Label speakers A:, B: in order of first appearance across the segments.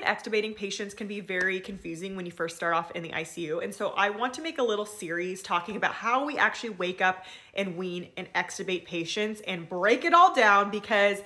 A: and extubating patients can be very confusing when you first start off in the ICU. And so I want to make a little series talking about how we actually wake up and wean and extubate patients and break it all down, because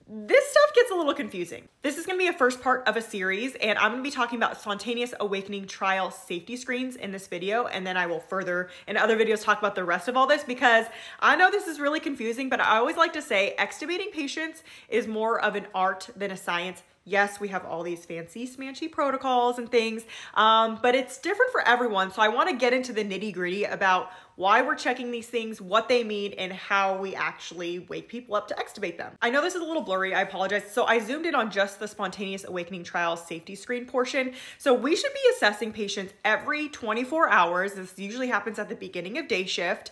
A: this stuff gets a little confusing. This is gonna be a first part of a series, and I'm gonna be talking about spontaneous awakening trial safety screens in this video, and then I will further in other videos talk about the rest of all this, because I know this is really confusing, but I always like to say extubating patients is more of an art than a science. Yes, we have all these fancy smanchy protocols and things, but it's different for everyone. So I wanna get into the nitty gritty about why we're checking these things, what they mean, and how we actually wake people up to extubate them. I know this is a little blurry, I apologize. So I zoomed in on just the spontaneous awakening trial safety screen portion. So we should be assessing patients every 24 hours. This usually happens at the beginning of day shift,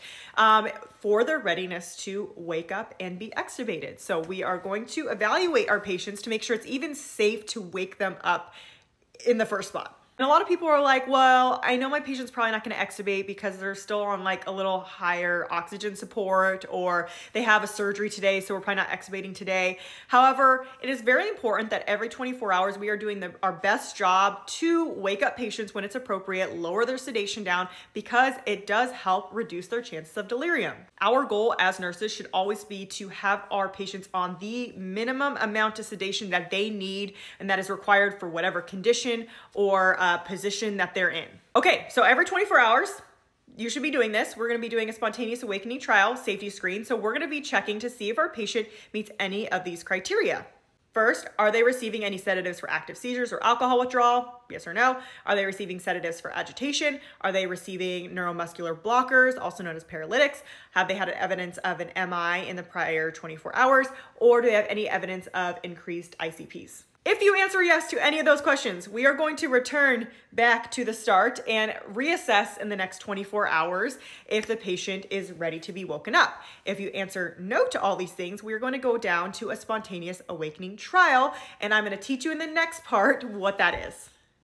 A: for their readiness to wake up and be extubated. So we are going to evaluate our patients to make sure it's even safe to wake them up in the first spot. And a lot of people are like, well, I know my patient's probably not gonna extubate because they're still on like a little higher oxygen support, or they have a surgery today, so we're probably not extubating today. However, it is very important that every 24 hours we are doing our best job to wake up patients when it's appropriate, lower their sedation down, because it does help reduce their chances of delirium. Our goal as nurses should always be to have our patients on the minimum amount of sedation that they need and that is required for whatever condition or position that they're in. Okay, so every 24 hours, you should be doing this. We're gonna be doing a spontaneous awakening trial safety screen. So we're gonna be checking to see if our patient meets any of these criteria. First, are they receiving any sedatives for active seizures or alcohol withdrawal? Yes or no? Are they receiving sedatives for agitation? Are they receiving neuromuscular blockers, also known as paralytics? Have they had evidence of an MI in the prior 24 hours? Or do they have any evidence of increased ICPs? If you answer yes to any of those questions, we are going to return back to the start and reassess in the next 24 hours if the patient is ready to be woken up. If you answer no to all these things, we are going to go down to a spontaneous awakening trial, and I'm going to teach you in the next part what that is.